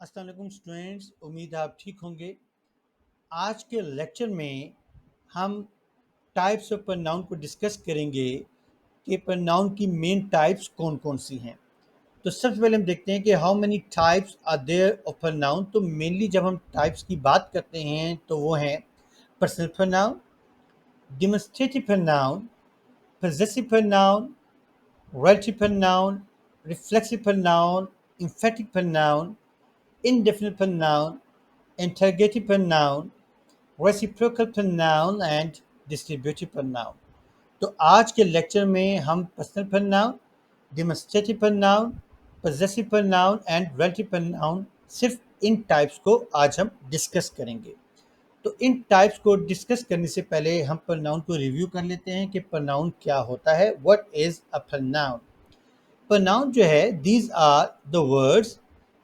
अस्सलाम वालेकुम स्टूडेंट्स, उम्मीद है आप ठीक होंगे। आज के लेक्चर में हम टाइप्स ऑफ प्रोनाउन को डिस्कस करेंगे कि प्रोनाउन की मेन टाइप्स कौन कौन सी हैं। तो सबसे पहले हम देखते हैं कि how many types are there of pronoun. तो मेनली जब हम टाइप्स की बात करते हैं तो वो हैं personal pronoun, demonstrative pronoun, possessive pronoun, relative pronoun, reflexive pronoun, emphatic pronoun, indefinite pronoun, interrogative pronoun, reciprocal pronoun and distributive pronoun। तो आज के लेक्चर में हम personal pronoun, demonstrative pronoun, possessive pronoun and relative pronoun सिर्फ इन types को आज हम discuss करेंगे। तो इन टाइप्स को डिस्कस करने से पहले हम pronoun को रिव्यू कर लेते हैं कि pronoun क्या होता है। What is a pronoun? pronoun जो है these are the words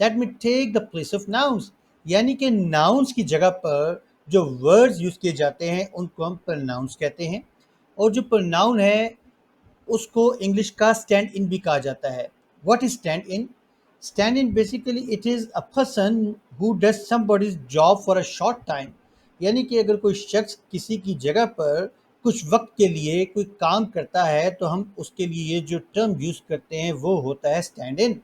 that may take the place of nouns, यानी कि nouns की जगह पर जो words यूज किए जाते हैं उनको हम pronouns कहते हैं। और जो pronoun है उसको इंग्लिश का स्टैंड इन भी कहा जाता है। What is stand in? Stand in basically it is a person who does somebody's job for a short time, यानी कि अगर कोई शख्स किसी की जगह पर कुछ वक्त के लिए कोई काम करता है तो हम उसके लिए जो टर्म यूज़ करते हैं वो होता है स्टैंड इन।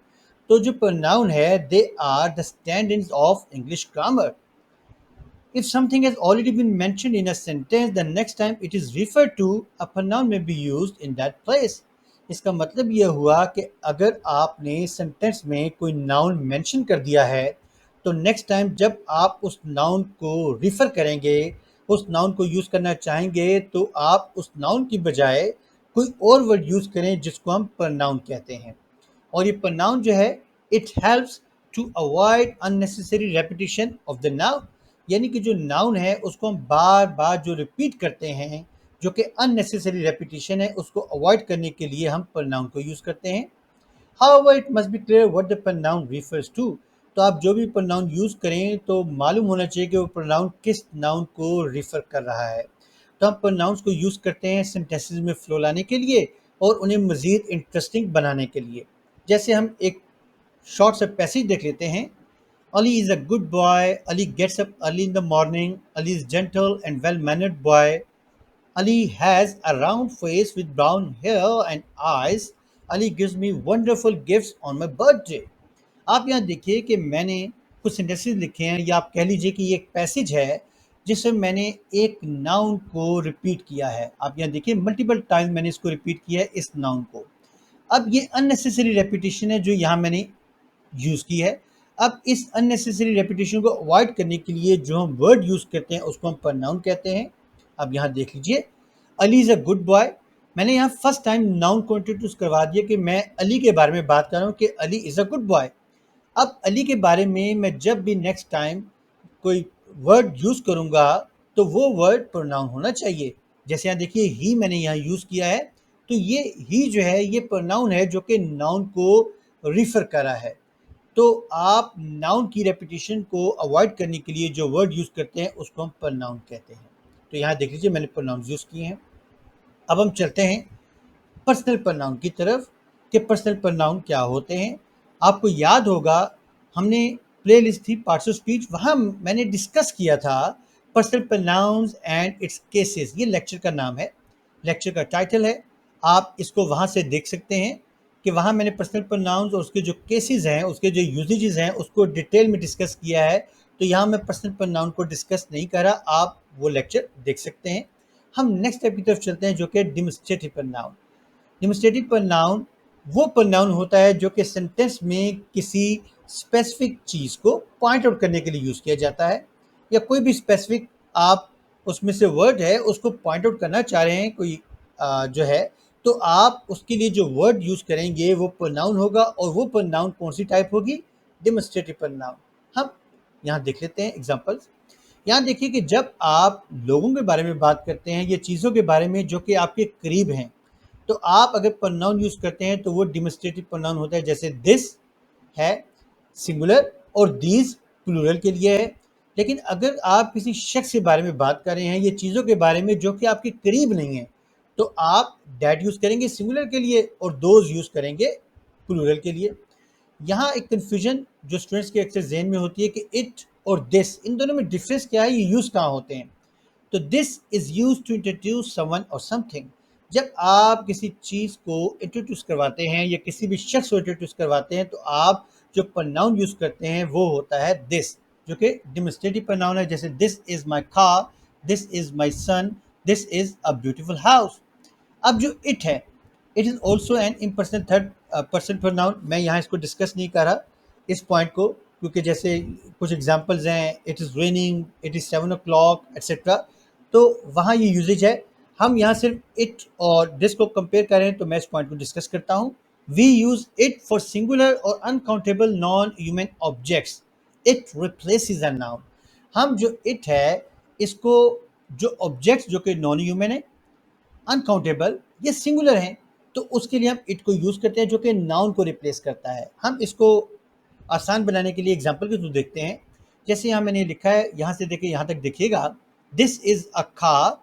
तो जो प्रोनाउन है they are the stand in of English grammar. If something has already been mentioned in a sentence, the next time it is referred to, a pronoun may be used in that place. इसका मतलब यह हुआ कि अगर आपने sentence में कोई noun mention कर दिया है तो नेक्स्ट टाइम जब आप उस नाउन को रिफ़र करेंगे, उस नाउन को यूज़ करना चाहेंगे तो आप उस नाउन की बजाय कोई और वर्ड यूज़ करें जिसको हम pronoun कहते हैं। और ये pronoun जो है it helps to avoid unnecessary repetition of the noun, यानी कि जो नाउन है उसको हम बार बार जो रिपीट करते हैं जो कि अननेसेसरी रेपिटेशन है उसको अवॉइड करने के लिए हम pronoun को यूज़ करते हैं। However, it must be clear what the pronoun refers to। तो आप जो भी pronoun यूज़ करें तो मालूम होना चाहिए कि वो pronoun किस नाउन को रिफ़र कर रहा है। तो हम pronouns को यूज़ करते हैं सेंटेंसेस में फ्लो लाने के लिए और उन्हें मज़ीद इंटरेस्टिंग बनाने के लिए। जैसे हम एक शॉर्ट सा पैसेज देख लेते हैं। Ali is a good boy. Ali gets up early in the morning. Ali is gentle and well-mannered boy. Ali has a round face with brown hair and eyes. Ali gives me wonderful gifts on my birthday। आप यहाँ देखिए कि मैंने कुछ sentences लिखे हैं या आप कह लीजिए कि ये एक पैसेज है जिसमें मैंने एक नाउन को रिपीट किया है। आप यहाँ देखिए मल्टीपल टाइम मैंने इसको रिपीट किया है इस नाउन को। अब ये अननेसेसरी रेपिटेशन है जो यहाँ मैंने यूज़ की है। अब इस अननेसेसरी रेपिटेशन को अवॉइड करने के लिए जो हम वर्ड यूज़ करते हैं उसको हम प्रोनाउन कहते हैं। अब यहाँ देख लीजिए, Ali is a good boy. मैंने यहाँ फर्स्ट टाइम नाउन को इंट्रोड्यूस करवा दिया कि मैं अली के बारे में बात कर रहा हूँ कि Ali is a good boy. अब अली के बारे में मैं जब भी नेक्स्ट टाइम कोई वर्ड यूज़ करूँगा तो वो वर्ड प्रोनाउन होना चाहिए। जैसे यहाँ देखिए ही मैंने यहाँ यूज़ किया है, तो ये ही जो है ये प्रोनाउन है जो कि नाउन को रिफ़र कर रहा है। तो आप नाउन की रेपिटेशन को अवॉइड करने के लिए जो वर्ड यूज़ करते हैं उसको हम प्रोनाउन कहते हैं। तो यहाँ देख लीजिए मैंने प्रोनाउन यूज़ किए हैं। अब हम चलते हैं पर्सनल प्रोनाउन की तरफ कि पर्सनल प्रोनाउन क्या होते हैं। आपको याद होगा हमने प्लेलिस्ट थी पार्ट्स ऑफ स्पीच, वहाँ मैंने डिस्कस किया था personal pronouns and it's cases. ये लेक्चर का नाम है, लेक्चर का टाइटल है। आप इसको वहाँ से देख सकते हैं कि वहाँ मैंने पर्सनल प्रोनाउंस और उसके जो केसेस हैं, उसके जो यूजेजेस हैं उसको डिटेल में डिस्कस किया है। तो यहाँ मैं पर्सनल प्रोनाउन को डिस्कस नहीं कर रहा, आप वो लेक्चर देख सकते हैं। हम नेक्स्ट स्टेप की तरफ चलते हैं जो कि डेमोन्स्ट्रेटिव प्रोनाउन। डेमोन्स्ट्रेटिव प्रोनाउन वो प्रोनाउन होता है जो कि सेंटेंस में किसी स्पेसिफिक चीज़ को पॉइंट आउट करने के लिए यूज़ किया जाता है, या कोई भी स्पेसिफिक आप उसमें से वर्ड है उसको पॉइंट आउट करना चाह रहे हैं कोई जो है, तो आप उसके लिए जो वर्ड यूज़ करेंगे वो प्रोनाउन होगा और वो प्रोनाउन कौन सी टाइप होगी? Demonstrative pronoun. हम यहाँ देख लेते हैं एग्जांपल्स। यहाँ देखिए कि जब आप लोगों के बारे में बात करते हैं या चीज़ों के बारे में जो कि आपके करीब हैं, तो आप अगर प्रोनाउन यूज़ करते हैं तो वो डेमोन्स्ट्रेटिव प्रोनाउन होता है। जैसे दिस है सिंगुलर और दीज प्लूरल के लिए है। लेकिन अगर आप किसी शख्स के बारे में बात कर रहे हैं या चीज़ों के बारे में जो कि आपके करीब नहीं है, तो आप दैट यूज़ करेंगे सिंगुलर के लिए और दोज यूज़ करेंगे प्लूरल के लिए। यहाँ एक कन्फ्यूजन जो स्टूडेंट्स के अक्सर जहन में होती है कि इट और दिस, इन दोनों में डिफरेंस क्या है, ये यूज़ कहाँ होते हैं। तो this is use to introduce someone or something. जब आप किसी चीज़ को इंट्रोड्यूस करवाते हैं या किसी भी शख्स को इंट्रोड्यूस करवाते हैं, तो आप जो प्रनाउन यूज़ करते हैं वो होता है दिस, जो कि डेमोन्स्ट्रेटिव प्रनाउन है। जैसे this is my car, this is my son, this is a beautiful house. अब जो इट है, it is also an impersonal third person pronoun. मैं यहाँ इसको डिस्कस नहीं कर रहा इस पॉइंट को, क्योंकि जैसे कुछ एग्जांपल्स हैं, it is raining, it is 7 o'clock etcetera, तो वहाँ ये यूजेज है। हम यहाँ सिर्फ इट और दिस को कंपेयर करें तो मैं इस पॉइंट को डिस्कस करता हूँ। We use it for singular और uncountable non human objects. It replaces a noun. हम जो इट है, इसको जो ऑब्जेक्ट्स जो कि नॉन ह्यूमन है, अनकाउंटेबल, ये सिंगुलर हैं, तो उसके लिए हम इट को यूज़ करते हैं, जो कि नाउन को रिप्लेस करता है। हम इसको आसान बनाने के लिए एग्जाम्पल के थ्रू देखते हैं। जैसे यहाँ मैंने लिखा है, यहाँ से देखिए, यहाँ तक देखिएगा, this is a car,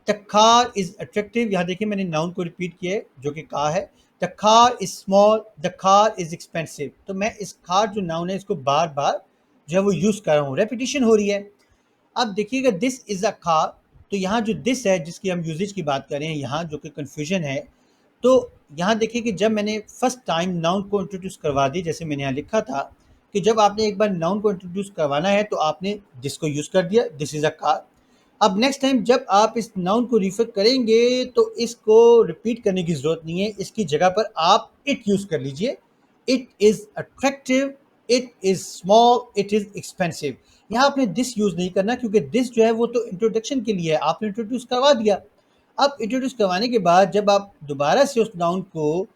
the car is attractive. यहाँ देखिए मैंने नाउन को रिपीट किया है जो कि कार है। The car is small, the car is expensive. तो मैं इस कार जो नाउन है इसको बार बार जो है वो यूज़ कर रहा हूँ, रेपिटेशन हो रही है। अब देखिएगा, दिस इज़ अ कार, तो यहाँ जो दिस है जिसकी हम यूजेज की बात करें, यहाँ जो कि कन्फ्यूजन है, तो यहाँ देखिए कि जब मैंने फर्स्ट टाइम नाउन को इंट्रोड्यूस करवा दी, जैसे मैंने यहाँ लिखा था कि जब आपने एक बार नाउन को इंट्रोड्यूस करवाना है तो आपने दिस को यूज़ कर दिया, दिस इज़ अ कार। अब नेक्स्ट टाइम जब आप इस नाउन को रिफर करेंगे तो इसको रिपीट करने की ज़रूरत नहीं है, इसकी जगह पर आप इट यूज़ कर लीजिए। It is attractive, it is small, it is expensive. यहाँ आपने दिस यूज़ नहीं करना, क्योंकि दिस जो है वो तो इंट्रोडक्शन के लिए है, आपने इंट्रोड्यूस करवा दिया। अब इंट्रोड्यूस करवाने के बाद जब आप दोबारा से उस नाउन को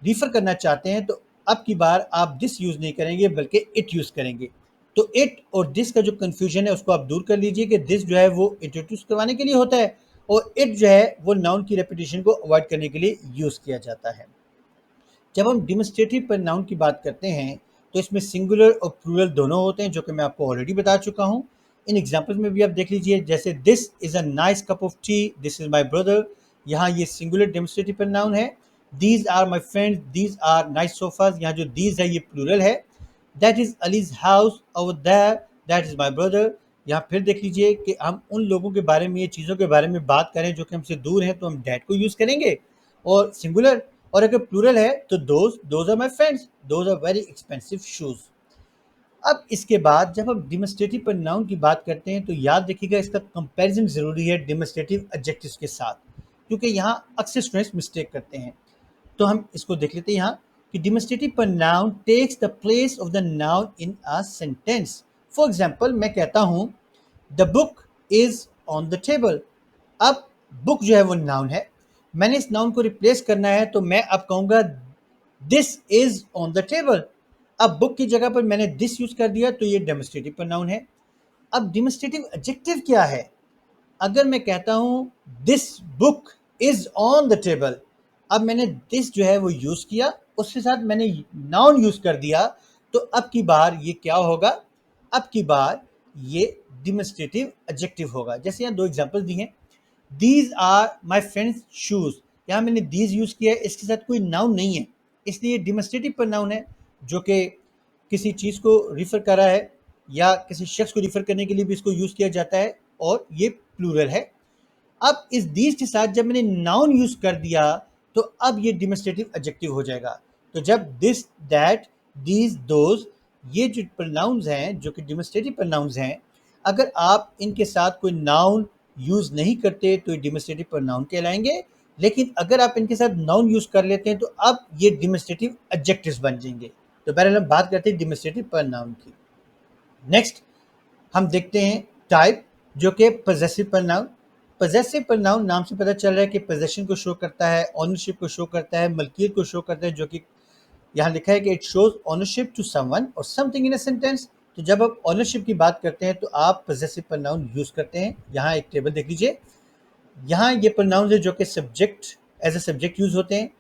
रिफ़र करना चाहते हैं, तो अब की बार आप दिस यूज़ नहीं करेंगे बल्कि इट यूज़ करेंगे। तो इट और दिस का जो कन्फ्यूजन है उसको आप दूर कर लीजिए कि दिस जो है वो इंट्रोड्यूस करवाने के लिए होता है और इट जो है वो नाउन की रेपिटेशन को अवॉइड करने के लिए यूज़ किया जाता है। जब हम डिमोन्स्ट्रेटिव प्रोनाउन की बात करते हैं तो इसमें सिंगुलर और प्लूरल दोनों होते हैं, जो कि मैं आपको ऑलरेडी बता चुका हूँ। इन एग्जाम्पल्स में भी आप देख लीजिए, जैसे this is a nice cup of tea, this is my brother. यहाँ ये सिंगुलर डिमोन्स्ट्रेटिव प्रोनाउन है। These are my friends, these are nice sofas, यहाँ जो दीज है ये प्लूरल है। That is Ali's house over there, that is my brother. यहाँ फिर देख लीजिए कि हम उन लोगों के बारे में, ये चीज़ों के बारे में बात करें जो कि हमसे दूर हैं, तो हम डैट को यूज़ करेंगे और सिंगुलर। और अगर प्लूरल है तो those are my friends, those are very expensive shoes. अब इसके बाद जब हम डिमोन्स्ट्रेटिव प्रोनाउन की बात करते हैं तो याद रखिएगा इसका कंपैरिजन ज़रूरी है डिमोन्स्ट्रेटिव एडजेक्टिव्स के साथ, क्योंकि यहाँ अक्सर स्टूडेंट्स मिस्टेक करते हैं। तो हम इसको देख लेते हैं यहाँ कि demonstrative pronoun takes the place of the noun in a sentence. For example, मैं कहता हूँ the book is on the table. अब बुक जो है वो नाउन है, मैंने इस नाउन को रिप्लेस करना है तो मैं अब कहूँगा this is on the table. अब बुक की जगह पर मैंने दिस यूज कर दिया, तो ये डेमोन्स्ट्रेटिव प्रोनाउन है। अब डेमोन्स्ट्रेटिव एडजेक्टिव क्या है? अगर मैं कहता हूं this book is on the table, अब मैंने दिस जो है वो यूज किया, उसके साथ मैंने नाउन यूज कर दिया, तो अब की बार ये क्या होगा? अब की बार ये डेमोन्स्ट्रेटिव एडजेक्टिव होगा। जैसे यहाँ दो एग्जांपल दिए हैं, these are my friends shoes, यहाँ मैंने दीज यूज किया है, इसके साथ कोई नाउन नहीं है, इसलिए डेमोन्स्ट्रेटिव प्रोनाउन है जो कि किसी चीज़ को रिफ़र कर रहा है या किसी शख्स को रिफ़र करने के लिए भी इसको यूज़ किया जाता है, और ये प्लूरल है। अब इस दीज के साथ जब मैंने नाउन यूज़ कर दिया तो अब ये डेमोन्स्ट्रेटिव एडजेक्टिव हो जाएगा। तो जब दिस, दैट, दीज, दोज, ये जो प्रोनाउंस हैं जो कि डेमोन्स्ट्रेटिव प्रोनाउंस हैं, अगर आप इनके साथ कोई नाउन यूज़ नहीं करते तो ये डेमोन्स्ट्रेटिव प्रोनाउन कहलाएंगे। लेकिन अगर आप इनके साथ नाउन यूज़ कर लेते हैं तो अब ये डेमोन्स्ट्रेटिव एडजेक्टिव्स बन जाएंगे। तो बहरहाल हम बात करते हैं डेमोन्स्ट्रेटिव प्रोनाउन की। नेक्स्ट हम देखते हैं टाइप, जो कि पजेसिव प्रोनाउन। पजेसिव प्रोनाउन नाम से पता चल रहा है कि पोजेशन को शो करता है, ऑनरशिप को शो करता है, मलकियत को शो करता है, जो कि यहाँ लिखा है कि it shows ownership to someone or something in a sentence. तो जब आप ऑनरशिप की बात करते हैं तो आप पजेसिव प्रोनाउन यूज करते हैं। यहाँ एक टेबल देख लीजिए, यहाँ ये प्रोनाउंस है जो कि subject, as a subject use होते हैं,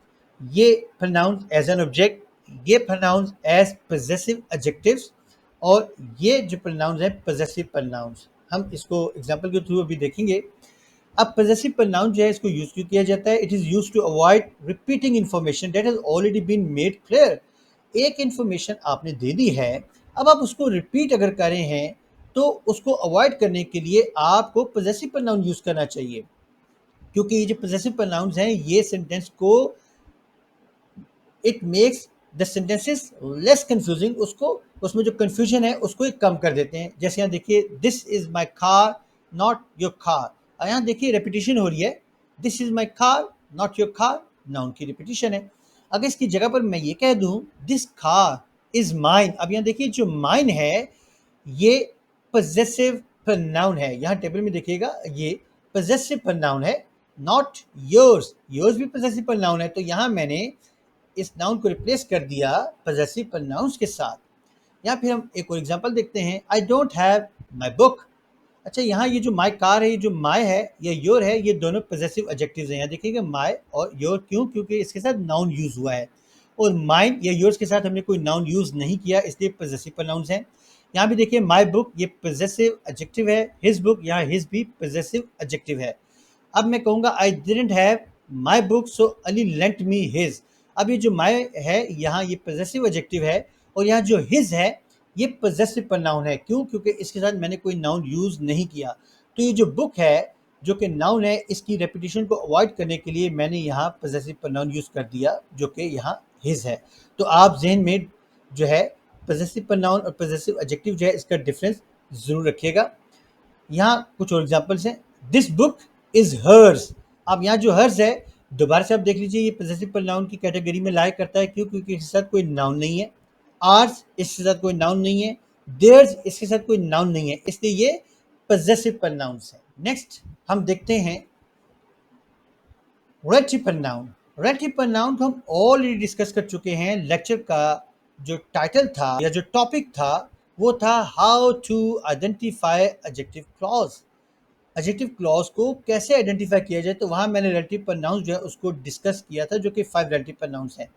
ये प्रोनाउंस एज एन ऑब्जेक्ट, ये प्रोनाउंस एज पजेसिव एडजेक्टिव्स, और ये जो प्रोनाउंस है पजेसिव प्रोनाउंस। हम इसको एग्जांपल के थ्रू अभी देखेंगे। अब पजेसिव प्रोनाउन जो है इसको यूज क्यों किया जाता है? It is use to avoid repeating information that has already been made clear. एक इन्फॉर्मेशन आपने दे दी है, अब आप उसको रिपीट अगर कर रहे हैं तो उसको अवॉइड करने के लिए आपको पॉजेसिव प्रोनाउन यूज़ करना चाहिए, क्योंकि ये जो पॉजेसिव प्रोनाउंस हैं ये सेंटेंस को it makes the sentences less confusing, उसको उसमें जो कंफ्यूजन है उसको एक कम कर देते हैं। जैसे यहाँ देखिए, this is my car not your car, यहाँ देखिए रेपिटेशन हो रही है, this is my car not your car, noun की रिपीटिशन है। अगर इसकी जगह पर मैं ये कह दूं दिस कार इज माइन, अब यहाँ देखिए जो माइन है ये पजेसिव प्रोनाउन है, यहाँ टेबल में देखिएगा ये पजेसिव प्रोनाउन है, नॉट योर्स, योर्स भी पजेसिव प्रोनाउन है, तो यहाँ मैंने इस नाउन को रिप्लेस कर दिया पजेसिव प्रोनाउंस के साथ। या फिर हम एक और एग्जांपल देखते हैं, I don't have my book. अच्छा, यहाँ ये जो माई कार है, ये जो माई है या योर है, ये दोनों पजेसिव एडजेक्टिव्स हैं। यहाँ देखिएगा माई और योर, क्यों? क्योंकि इसके साथ नाउन यूज हुआ है, और माइन या योर्स के साथ हमने कोई नाउन यूज नहीं किया, इसलिए पजेसिव प्रोनाउंस हैं। यहाँ भी देखिए माई बुक ये पजेसिव एडजेक्टिव है, हिज बुक यहाँ हिज भी पजेसिव एडजेक्टिव है। अब मैं कहूँगा I didn't have my book so Ali lent me his. अब ये जो माई है यहाँ ये पजेसिव एडजेक्टिव है, और यहाँ जो हिज है ये पजेसिव प्रोनाउन है। क्यों? क्योंकि इसके साथ मैंने कोई नाउन यूज़ नहीं किया। तो ये जो बुक है जो कि नाउन है, इसकी रेपिटेशन को अवॉइड करने के लिए मैंने यहाँ पजेसिव प्रोनाउन यूज़ कर दिया जो कि यहाँ हिज है। तो आप जहन में जो है पजेसिव प्रोनाउन और पजेसिव एडजेक्टिव जो है इसका डिफरेंस ज़रूर रखिएगा। यहाँ कुछ और एग्जांपल्स हैं, दिस बुक इज हर्स। अब यहाँ जो हर्स है दोबारा से आप देख लीजिए ये पजेसिव प्रोनाउन की कैटेगरी में लाया करता है। क्यों? क्योंकि इसके साथ कोई नाउन नहीं है, आर्स इसके साथ कोई नाउन नहीं है, देयर्स इसके साथ कोई नाउन नहीं है, इसलिए ये पजेसिव प्रोनाउंस है। नेक्स्ट हम देखते हैं रेलेटिव प्रोनाउन। रेलेटिव प्रोनाउन को हम ऑलरेडी डिस्कस कर चुके हैं। लेक्चर का जो टाइटल था या जो टॉपिक था वो था how to identify adjective clause. Adjective clause को कैसे आइडेंटिफाई किया जाए, तो वहाँ मैंने रिलेटिव प्रोनाउंस जो है उसको डिस्कस किया था, जो कि 5 रिलेटिव प्रोनाउंस हैं।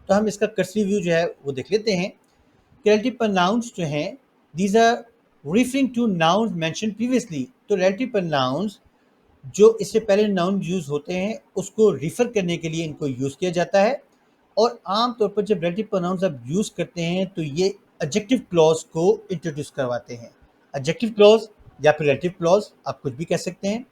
तो हम इसका कर्सरी व्यू जो है वो देख लेते हैं। रिलेटिव प्रोनाउंस जो हैं these are referring to nouns mentioned previously. तो रिलेटिव प्रोनाउंस जो इससे पहले नाउन यूज़ होते हैं उसको रिफ़र करने के लिए इनको यूज़ किया जाता है, और आमतौर पर जब रिलेटिव प्रोनाउंस आप यूज़ करते हैं तो ये एडजेक्टिव क्लॉज को इंट्रोड्यूस करवाते हैं। एडजेक्टिव क्लॉज या फिर रिलेटिव क्लॉज आप कुछ भी कह सकते हैं।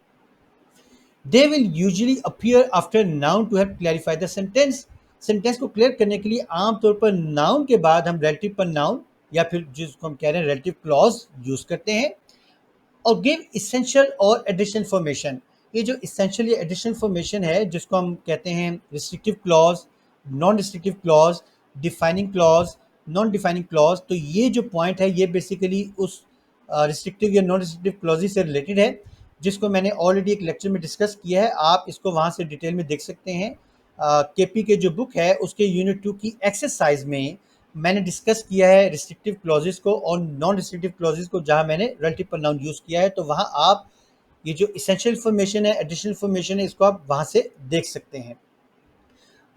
They will usually appear after noun to have clarify the sentence. Sentence को क्लियर करने के लिए आमतौर पर नाउन के बाद हम रिलेटिव प्रोनाउन या फिर जिसको हम कह रहे हैं रिलेटिव क्लॉज यूज़ करते हैं। और गिव इसेंशियल और एडिशनल इन्फॉर्मेशन। ये जो इसेंशियल या एडिशनल इन्फॉर्मेशन है जिसको हम कहते हैं restrictive clause, non restrictive clause, defining clause, non defining clause, तो ये जो पॉइंट है ये बेसिकली उस रिस्ट्रिक्टिव या नॉन रिस्ट्रिक्टिव क्लॉजेज से रिलेटेड है, जिसको मैंने ऑलरेडी एक लेक्चर में डिस्कस किया है। आप इसको वहाँ से डिटेल में देख सकते हैं। केपी के जो बुक है उसके यूनिट 2 की एक्सरसाइज में मैंने डिस्कस किया है रिस्ट्रिक्टिव क्लॉजेस को और नॉन रिस्ट्रिक्टिव क्लॉजेस को, जहां मैंने रिलेटिव प्रोनाउन यूज़ किया है। तो वहां आप ये जो इसेंशियल इन्फॉर्मेशन है, एडिशनल इन्फॉर्मेशन है, इसको आप वहां से देख सकते हैं।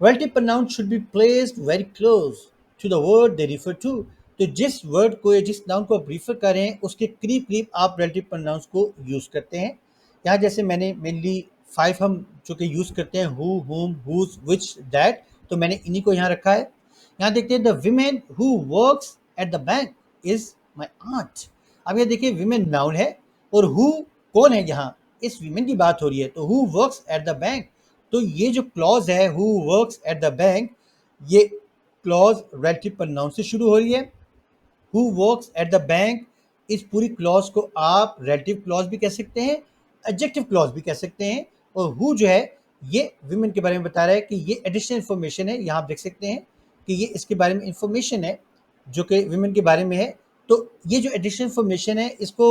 Relative pronoun should be placed very close to the word they refer to. तो जिस वर्ड को या जिस नाउन को आप रिफर कर रहे हैं उसके करीब करीब आप रिलेटिव प्रोनाउंस को यूज़ करते हैं। यहाँ जैसे मैंने मेनली 5 हम जो कि यूज़ करते हैं, हु, हुम, हुज, विच, दैट, तो मैंने इन्हीं को यहाँ रखा है। यहाँ देखते हैं the women who works at the bank is my aunt. अब ये देखिए विमेन नाउन है और हु कौन है, यहाँ इस विमेन की बात हो रही है, तो who works at the bank. तो ये जो क्लॉज है who works at the bank, ये क्लॉज रिलेटिव प्रोनाउन से शुरू हो रही है। Who works at the bank, इस पूरी क्लॉज को आप रिलेटिव क्लॉज भी कह सकते हैं, एडजेक्टिव क्लॉज भी कह सकते हैं। और हु जो है ये विमेन के बारे में बता रहा है कि ये एडिशनल इन्फॉर्मेशन है। यहाँ आप देख सकते हैं कि ये इसके बारे में इंफॉर्मेशन है जो कि विमेन के बारे में है। तो ये जो एडिशनल इन्फॉर्मेशन है इसको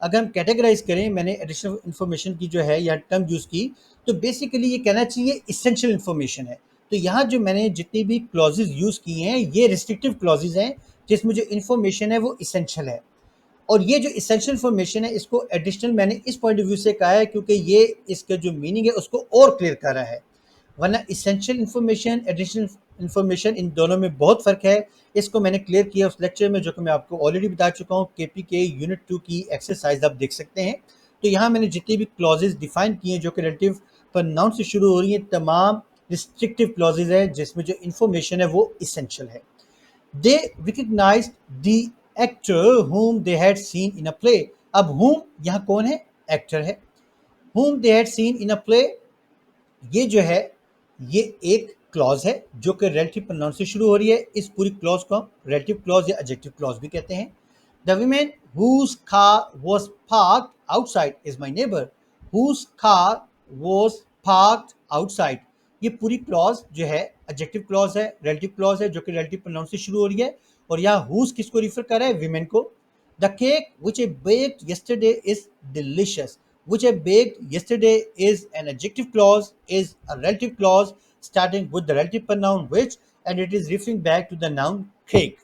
अगर हम कैटेगराइज करें, मैंने एडिशनल इन्फॉर्मेशन की जो है या टर्म यूज़ की, तो बेसिकली ये कहना चाहिए इसेंशियल इन्फॉर्मेशन है। तो यहाँ जो मैंने जितनी भी क्लॉजेज यूज़ की हैं ये रिस्ट्रिक्टिव क्लॉजेज हैं, जिसमें जो इन्फॉर्मेशन है वो इसेंशियल है। और ये जो इसेंशियल इन्फॉर्मेशन है इसको एडिशनल मैंने इस पॉइंट ऑफ व्यू से कहा है क्योंकि ये इसका जो मीनिंग है उसको और क्लियर कर रहा है। वरना इसेंशियल इन्फॉर्मेशन, एडिशनल इन्फॉर्मेशन, इन दोनों में बहुत फ़र्क है। इसको मैंने क्लियर किया उस लेक्चर में जो कि मैं आपको ऑलरेडी बता चुका हूँ। केपी के यूनिट 2 की एक्सरसाइज आप देख सकते हैं। तो यहाँ मैंने जितनी भी क्लॉजेज डिफाइन किए हैं जो कि रिलेटिव प्रोनाउन से शुरू हो रही हैं, तमाम रिस्ट्रिक्टिव क्लॉजेज हैं जिसमें जो इन्फॉर्मेशन है वो इसेंशियल है। They recognized the actor whom they had seen in a play. अब whom यहाँ कौन है? Actor है. Whom they had seen in a play, ये जो है ये एक क्लॉज है जो कि रिलेटिव प्रोनाउन से शुरू हो रही है. इस पूरी क्लॉज को हम रिलेटिव क्लॉज या एडजेक्टिव क्लॉज भी कहते हैं. The women whose car was parked outside is my neighbor. Whose car was parked outside, ये पूरी क्लॉज जो है एडजेक्टिव क्लॉज है, रिलेटिव क्लॉज है जो कि रिलेटिव प्रोनाउन से शुरू हो रही है. और यहाँ whose किसको रिफर कर रहा है? वीमेन को. The cake which I baked yesterday is delicious. Which I baked yesterday is an adjective clause, is a relative clause starting with the relative pronoun which, and it is referring back to the noun cake.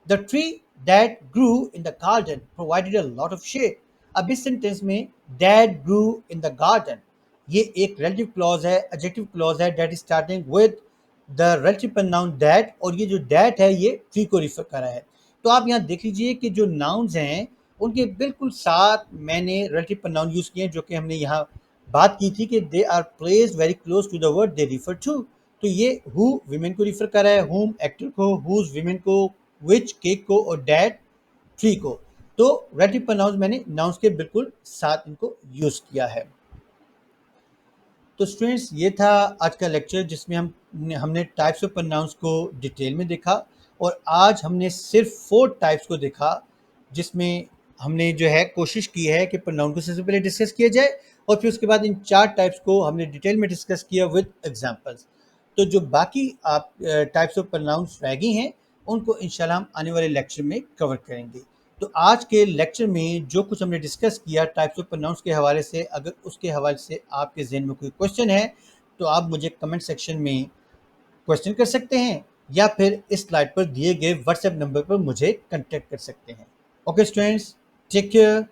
The tree that grew in the garden provided a lot of shade. अब इस sentence में that grew in the garden, ये एक relative clause है, adjective clause है, that is starting with the relative pronoun that, और ये जो that है ये tree को refer कर रहा है. तो आप यहाँ देख लीजिए कि जो nouns हैं उनके बिल्कुल साथ मैंने relative pronoun यूज किए हैं जो कि हमने यहाँ बात की थी कि they are placed very close to the word they refer to. तो ये who women को रिफर कर रहा है, whom actor को, whose women को, which केक को और that ट्री को. तो रिलेटिव प्रोनाउंस मैंने नाउंस के बिल्कुल साथ इनको यूज किया है. तो स्टूडेंट्स ये था आज का लेक्चर जिसमें हमने टाइप्स ऑफ प्रोनाउंस को डिटेल में देखा. और आज हमने सिर्फ 4 टाइप्स को देखा जिसमें हमने जो है कोशिश की है कि प्रोनाउन को सबसे पहले डिस्कस किया जाए और फिर उसके बाद इन 4 टाइप्स को हमने डिटेल में डिस्कस किया विद एग्जांपल्स. तो जो बाकी आप टाइप्स ऑफ प्रोनाउंस रह गई हैं उनको इंशाल्लाह हम आने वाले लेक्चर में कवर करेंगे. तो आज के लेक्चर में जो कुछ हमने डिस्कस किया टाइप्स ऑफ प्रोनाउंस के हवाले से, अगर उसके हवाले से आपके जहन में कोई क्वेश्चन है तो आप मुझे कमेंट सेक्शन में क्वेश्चन कर सकते हैं या फिर इस स्लाइड पर दिए गए व्हाट्सएप नंबर पर मुझे कांटेक्ट कर सकते हैं. Okay students, take care.